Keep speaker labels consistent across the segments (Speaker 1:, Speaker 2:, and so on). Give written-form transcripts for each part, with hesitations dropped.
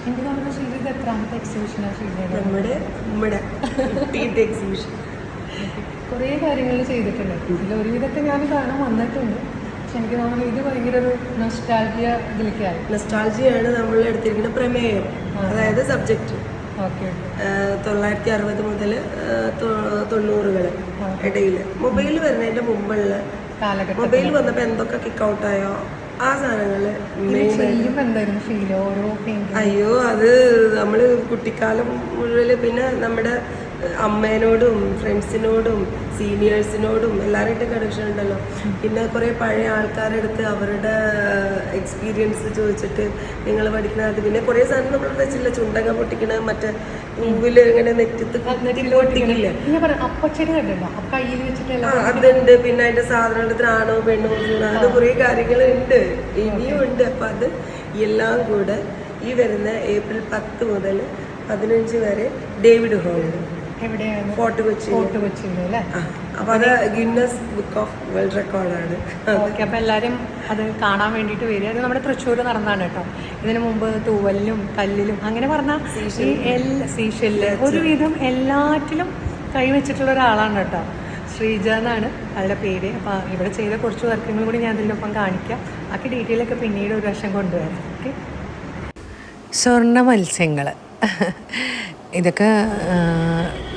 Speaker 1: എനിക്ക് നമ്മുടെ ശ്രീജിത്ത് എത്രാമത്തെ എക്സിബിഷനാണ് ശ്രീജിയുടെ?
Speaker 2: നമ്മുടെ എക്സിബിഷൻ.
Speaker 1: കുറേ കാര്യങ്ങൾ ചെയ്തിട്ടുണ്ട്. ഇതിൽ ഒരുവിധത്തെ ഞാൻ കാണാൻ വന്നിട്ടുണ്ട്. പക്ഷെ എനിക്ക് തോന്നുന്നു ഇത് ഭയങ്കര ഒരു നൊസ്റ്റാൾജിയ ഇതിലേക്കായി.
Speaker 2: നൊസ്റ്റാൾജിയാണ് നമ്മൾ എടുത്തിരിക്കുന്ന പ്രമേയം, അതായത് സബ്ജക്റ്റ്.
Speaker 1: ഓക്കെ.
Speaker 2: 960 മുതൽ 90കൾ ഇടയിൽ മൊബൈൽ വരുന്നതിൻ്റെ മുമ്പുള്ള
Speaker 1: കാലഘട്ടം.
Speaker 2: മൊബൈൽ വന്നപ്പോൾ എന്തൊക്കെ കിക്ക് ഔട്ടായോ ആ സാധനങ്ങള്. അയ്യോ, അത് നമ്മൾ കുട്ടിക്കാലം മുഴുവൻ പിന്നെ നമ്മുടെ അമ്മേനോടും ഫ്രണ്ട്സിനോടും സീനിയേഴ്സിനോടും എല്ലാവരുമായിട്ട് കണക്ഷൻ ഉണ്ടല്ലോ. പിന്നെ കുറേ പഴയ ആൾക്കാരെടുത്ത് അവരുടെ എക്സ്പീരിയൻസ് ചോദിച്ചിട്ട് നിങ്ങൾ പഠിക്കണ അത്. പിന്നെ കുറേ സാധനം നമ്മൾ വെച്ചില്ല, ചുണ്ടങ്ങ പൊട്ടിക്കണ, മറ്റേ പൂവിൽ ഇങ്ങനെ നെറ്റത്ത് പൊട്ടിക്കില്ല, അതുണ്ട്. പിന്നെ അതിന്റെ സാധനത്തിന് ആണോ പെണ്ണോ അത് കുറേ കാര്യങ്ങളുണ്ട്, ഇനിയും ഉണ്ട്. അപ്പം അത് എല്ലാം കൂടെ ഈ വരുന്ന ഏപ്രിൽ 10 മുതൽ 15 വരെ ഡേവിഡ് ഹാളിൽ, ഫോർട്ട് കൊച്ചിയിൽ അല്ലേ? അപ്പൊ അത് ഗിന്നസ് ബുക്ക് ഓഫ് വേൾഡ് റെക്കോർഡാണ്.
Speaker 1: ഓക്കെ. അപ്പം എല്ലാവരും അത് കാണാൻ വേണ്ടിയിട്ട് വരിക. അത് നമ്മുടെ തൃശ്ശൂർ നടന്നാണ് കേട്ടോ. ഇതിനു മുമ്പ് തൂവലിലും കല്ലിലും അങ്ങനെ പറഞ്ഞാൽ സീഷെല്ല് ഒരുവിധം എല്ലാറ്റിലും കൈവച്ചിട്ടുള്ള ഒരാളാണ് കേട്ടോ. ശ്രീജ എന്നാണ് അവളുടെ പേര്. അപ്പോൾ ഇവിടെ ചെയ്ത കുറച്ച് വർക്കുകൾ കൂടി ഞാൻ ഇതിനൊപ്പം കാണിക്കാം. ബാക്കി ഡീറ്റെയിലൊക്കെ പിന്നീട് ഒരു വർഷം കൊണ്ടുവരാം. ഓക്കെ. സ്വർണ്ണ മത്സ്യങ്ങൾ ഇതൊക്കെ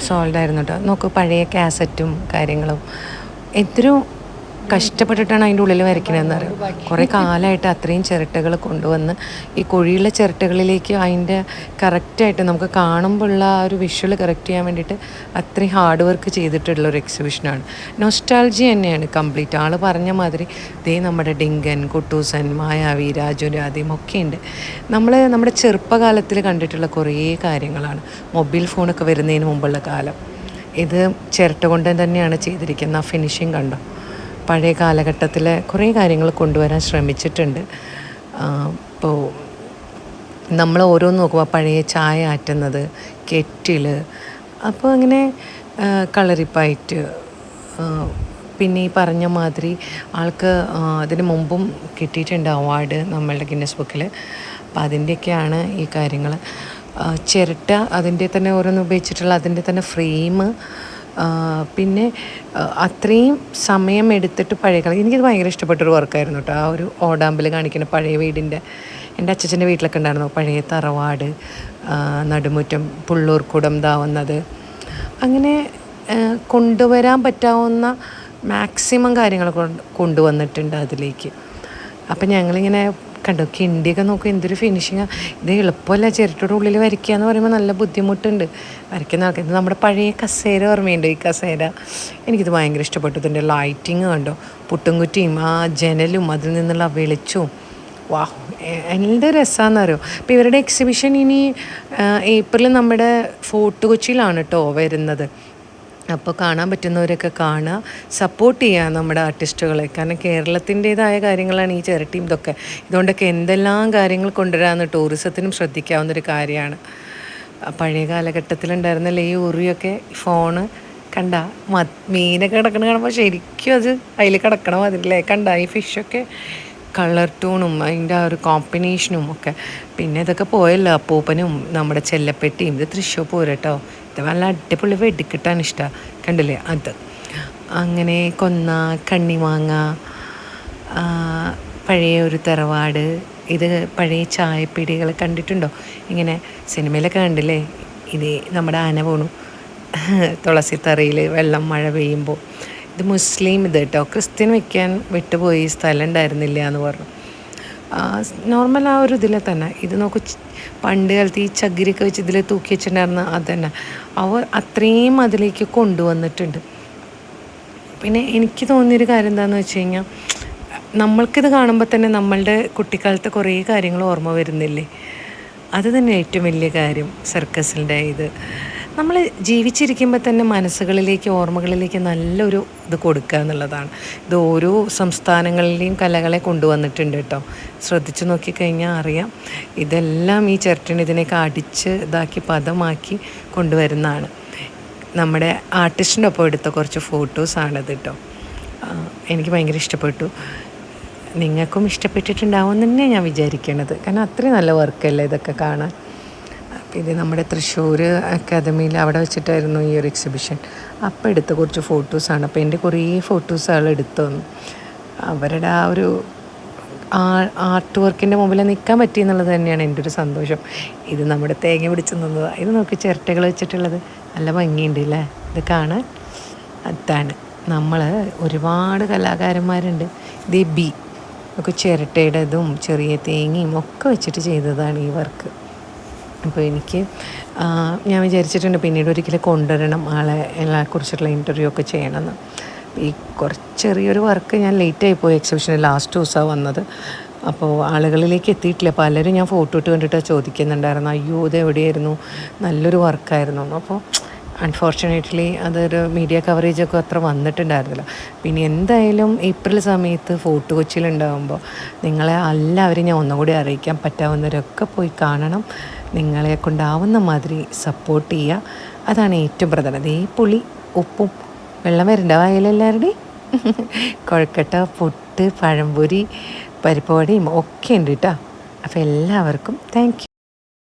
Speaker 1: സോൾഡ് ആയിരുന്നു കേട്ടോ. നോക്കൂ, പഴയ കാസറ്റും കാര്യങ്ങളും എത്രയോ കഷ്ടപ്പെട്ടിട്ടാണ് അതിൻ്റെ ഉള്ളിൽ വരയ്ക്കണമെന്ന് അറിയാം. കുറേ കാലമായിട്ട് അത്രയും ചിരട്ടകൾ കൊണ്ടുവന്ന് ഈ കുഴിയുള്ള ചിരട്ടകളിലേക്ക് അതിൻ്റെ കറക്റ്റായിട്ട് നമുക്ക് കാണുമ്പോഴുള്ള ആ ഒരു വിഷ്വൽ കറക്റ്റ് ചെയ്യാൻ വേണ്ടിയിട്ട് അത്രയും ഹാർഡ് വർക്ക് ചെയ്തിട്ടുള്ളൊരു എക്സിബിഷനാണ്. നൊസ്റ്റാൾജി തന്നെയാണ് കംപ്ലീറ്റ്. ആൾ പറഞ്ഞ മാതിരി ദേ നമ്മുടെ ഡിങ്കൻ, കുട്ടൂസൻ, മായാവി, രാജു, രാധയും ഒക്കെ ഉണ്ട്. നമ്മുടെ ചെറുപ്പകാലത്തിൽ കണ്ടിട്ടുള്ള കുറേ കാര്യങ്ങളാണ്. മൊബൈൽ ഫോണൊക്കെ വരുന്നതിന് മുമ്പുള്ള കാലം. ഇത് ചിരട്ട കൊണ്ട് തന്നെയാണ് ചെയ്തിരിക്കുന്നത്. ആ ഫിനിഷിങ് കണ്ടോ? പഴയ കാലഘട്ടത്തിലെ കുറേ കാര്യങ്ങൾ കൊണ്ടുവരാൻ ശ്രമിച്ചിട്ടുണ്ട്. ഇപ്പോൾ നമ്മൾ ഓരോന്ന് നോക്കുമ്പോൾ പഴയ ചായ ആറ്റുന്നത്, കെറ്റിൽ, അപ്പോൾ അങ്ങനെ കളറിപ്പയറ്റ്, പിന്നെ ഈ പറഞ്ഞ മാതിരി ആൾക്ക് അതിന് മുമ്പും കിട്ടിയിട്ടുണ്ട് അവാർഡ് നമ്മളുടെ ഗിന്നസ് ബുക്കിൽ. അപ്പോൾ അതിൻ്റെയൊക്കെയാണ് ഈ കാര്യങ്ങൾ. ചിരട്ട അതിൻ്റെ തന്നെ ഓരോന്ന് ഉപയോഗിച്ചിട്ടുള്ള അതിൻ്റെ തന്നെ ഫ്രെയിം, പിന്നെ അത്രയും സമയം എടുത്തിട്ട് പഴയ കാലം. എനിക്കത് ഭയങ്കര ഇഷ്ടപ്പെട്ടൊരു വർക്കായിരുന്നു കേട്ടോ. ആ ഒരു ഓടാമ്പിൽ കാണിക്കുന്ന പഴയ വീടിൻ്റെ, എൻ്റെ അച്ഛൻ്റെ വീട്ടിലൊക്കെ ഉണ്ടായിരുന്നു പഴയ തറവാട്, നടുമുറ്റം, പുള്ളൂർക്കുടം ഇതാവുന്നത്, അങ്ങനെ കൊണ്ടുവരാൻ പറ്റാവുന്ന മാക്സിമം കാര്യങ്ങൾ കൊണ്ടുവന്നിട്ടുണ്ട് അതിലേക്ക്. അപ്പം ഞങ്ങളിങ്ങനെ കണ്ടു, കിണ്ടിയൊക്കെ നോക്കും, എന്തൊരു ഫിനിഷിങ്ങാണ്. ഇത് എളുപ്പമല്ല, ചിരട്ടയുടെ ഉള്ളിൽ വരയ്ക്കുക എന്ന് പറയുമ്പോൾ നല്ല ബുദ്ധിമുട്ടുണ്ട് വരയ്ക്കുന്ന ആൾക്ക്. ഇത് നമ്മുടെ പഴയ കസേര ഓർമ്മയുണ്ട്. ഈ കസേര എനിക്കിത് ഭയങ്കര ഇഷ്ടപ്പെട്ടു. ഇതിൻ്റെ ലൈറ്റിങ് കണ്ടോ, പുട്ടുംകുറ്റിയും ആ ജനലും അതിൽ നിന്നുള്ള വെളിച്ചവും, വാ എന്ത് രസമാണെന്ന് അറിയോ. അപ്പോൾ ഇവരുടെ എക്സിബിഷൻ ഇനി ഏപ്രിൽ നമ്മുടെ ഫോർട്ട് കൊച്ചിയിലാണ് കേട്ടോ വരുന്നത്. അപ്പോൾ കാണാൻ പറ്റുന്നവരൊക്കെ കാണുക, സപ്പോർട്ട് ചെയ്യുക നമ്മുടെ ആർട്ടിസ്റ്റുകളെ. കാരണം കേരളത്തിൻ്റേതായ കാര്യങ്ങളാണ് ഈ ചിരട്ടയും ഇതൊക്കെ. ഇതുകൊണ്ടൊക്കെ എന്തെല്ലാം കാര്യങ്ങൾ കൊണ്ടുവരാമെന്ന് ടൂറിസത്തിനും ശ്രദ്ധിക്കാവുന്നൊരു കാര്യമാണ്. പഴയ കാലഘട്ടത്തിലുണ്ടായിരുന്നല്ലേ ഈ ഉറിയൊക്കെ, ഫോണ് കണ്ട മീനൊക്കെ കിടക്കണ കാണുമ്പോൾ ശരിക്കും അത് അതിൽ കിടക്കണം അതില്ലേ. കണ്ട ഈ ഫിഷൊക്കെ കളർ ടൂണും അതിൻ്റെ ആ ഒരു കോമ്പിനേഷനും ഒക്കെ. പിന്നെ ഇതൊക്കെ പോയല്ലോ അപ്പൂപ്പനും നമ്മുടെ ചെല്ലപ്പെട്ടിയും. ഇത് തൃശ്ശൂർ പോരട്ടോ. ഇത് നല്ല അടിപൊളി വെടിക്കിട്ടാൻ ഇഷ്ടമാണ്. കണ്ടില്ലേ അത്. അങ്ങനെ കൊന്ന, കണ്ണിമാങ്ങ, പഴയ ഒരു തറവാട്, ഇത് പഴയ ചായപ്പീടികൾ കണ്ടിട്ടുണ്ടോ? ഇങ്ങനെ സിനിമയിലൊക്കെ കണ്ടില്ലേ, ഇത് നമ്മുടെ ആന പോണു തുളസിത്തറയിൽ വെള്ളം മഴ പെയ്യുമ്പോൾ. ഇത് മുസ്ലിം ഇത് കേട്ടോ. ക്രിസ്ത്യൻ വയ്ക്കാൻ വിട്ടുപോയി, സ്ഥലം ഉണ്ടായിരുന്നില്ല എന്ന് പറഞ്ഞു. നോർമൽ ആ ഒരു ഇതിൽ തന്നെ. ഇത് നോക്കൂ, പണ്ട് കാലത്ത് ഈ ചകിരിയൊക്കെ വെച്ച് ഇതിൽ തൂക്കി വെച്ചിട്ടുണ്ടായിരുന്ന അത് തന്നെ അവർ അത്രയും അതിലേക്ക് കൊണ്ടുവന്നിട്ടുണ്ട്. പിന്നെ എനിക്ക് തോന്നിയൊരു കാര്യം എന്താണെന്ന് വെച്ച് കഴിഞ്ഞാൽ, നമ്മൾക്കിത് കാണുമ്പോൾ തന്നെ നമ്മളുടെ കുട്ടിക്കാലത്തെ കുറേ കാര്യങ്ങൾ ഓർമ്മ വരുന്നില്ലേ? അത് തന്നെ ഏറ്റവും വലിയ കാര്യം സർക്കസിൻ്റെ ഇത്. നമ്മൾ ജീവിച്ചിരിക്കുമ്പോൾ തന്നെ മനസ്സുകളിലേക്ക്, ഓർമ്മകളിലേക്ക് നല്ലൊരു ഇത് കൊടുക്കുക എന്നുള്ളതാണ്. ഇത് ഓരോ സംസ്ഥാനങ്ങളിലെയും കലകളെ കൊണ്ടുവന്നിട്ടുണ്ട് കേട്ടോ. ശ്രദ്ധിച്ചു നോക്കിക്കഴിഞ്ഞാൽ അറിയാം. ഇതെല്ലാം ഈ ചിരട്ടന് ഇതിനൊക്കെ അടിച്ച് ഇതാക്കി പദമാക്കി കൊണ്ടുവരുന്നതാണ്. നമ്മുടെ ആർട്ടിസ്റ്റിൻ്റെ ഒപ്പം എടുത്ത കുറച്ച് ഫോട്ടോസാണിത് കേട്ടോ. എനിക്ക് ഭയങ്കര ഇഷ്ടപ്പെട്ടു. നിങ്ങൾക്കും ഇഷ്ടപ്പെട്ടിട്ടുണ്ടാവും എന്ന് തന്നെ ഞാൻ വിചാരിക്കണത്. കാരണം അത്രയും നല്ല വർക്കല്ലേ ഇതൊക്കെ കാണാൻ. അപ്പോൾ ഇത് നമ്മുടെ തൃശ്ശൂർ അക്കാദമിയിൽ അവിടെ വെച്ചിട്ടായിരുന്നു ഈ ഒരു എക്സിബിഷൻ. അപ്പോൾ എടുത്ത കുറച്ച് ഫോട്ടോസാണ്. അപ്പോൾ എൻ്റെ കുറേ ഫോട്ടോസ് ആൾ എടുത്തു തന്നു. അവരുടെ ആ ഒരു ആർട്ട് വർക്കിൻ്റെ മുമ്പിൽ നിൽക്കാൻ പറ്റി എന്നുള്ളത് തന്നെയാണ് എൻ്റെ ഒരു സന്തോഷം. ഇത് നമ്മുടെ തേങ്ങ പിടിച്ച് നിന്നതാണ്. ഇത് നോക്കി ചിരട്ടകൾ വെച്ചിട്ടുള്ളത് നല്ല ഭംഗിയുണ്ട് അല്ലേ ഇത് കാണാൻ. അതാണ് നമ്മൾ ഒരുപാട് കലാകാരന്മാരുണ്ട്. ഇത് ബി ഒക്കെ ചിരട്ടയുടെ ഇതും ചെറിയ തേങ്ങയും ഒക്കെ വെച്ചിട്ട് ചെയ്തതാണ് ഈ വർക്ക്. അപ്പോൾ എനിക്ക് ഞാൻ വിചാരിച്ചിട്ടുണ്ട് പിന്നീട് ഒരിക്കലും കൊണ്ടുവരണം ആളെ കുറിച്ചിട്ടുള്ള ഇൻ്റർവ്യൂ ഒക്കെ ചെയ്യണമെന്ന്. ഈ ചെറിയൊരു വർക്ക് ഞാൻ ലേറ്റായി പോയി. എക്സിബിഷന് ലാസ്റ്റ് ദിവസമാണ് വന്നത്. അപ്പോൾ ആളുകളിലേക്ക് എത്തിയിട്ടില്ല. പലരും ഞാൻ ഫോട്ടോ ഇട്ട് കണ്ടിട്ട് ചോദിക്കുന്നുണ്ടായിരുന്നു, അയ്യോ ഇത് എവിടെയായിരുന്നു, നല്ലൊരു വർക്കായിരുന്നു. അപ്പോൾ അൺഫോർച്ചുനേറ്റ്ലി അതൊരു മീഡിയ കവറേജൊക്കെ അത്ര വന്നിട്ടുണ്ടായിരുന്നില്ല. പിന്നെ എന്തായാലും ഏപ്രിൽ സമയത്ത് ഫോർട്ട് കൊച്ചിയിലുണ്ടാകുമ്പോൾ നിങ്ങളെ എല്ലാവരും ഞാൻ ഒന്നുകൂടി അറിയിക്കാൻ, പറ്റാവുന്നവരൊക്കെ പോയി കാണണം. നിങ്ങളെ കൊണ്ടാവുന്ന മാതിരി സപ്പോർട്ട് ചെയ്യുക. അതാണ് ഏറ്റവും പ്രധാനം. ഈ പുളി ഉപ്പും വെള്ളം വരണ്ട വായിലെല്ലാവരുടെയും കൊഴക്കട്ട, പുട്ട്, പഴംപൊരി, പരിപ്പ് വടയും ഒക്കെ ഉണ്ട് കേട്ടോ. അപ്പോൾ എല്ലാവർക്കും താങ്ക്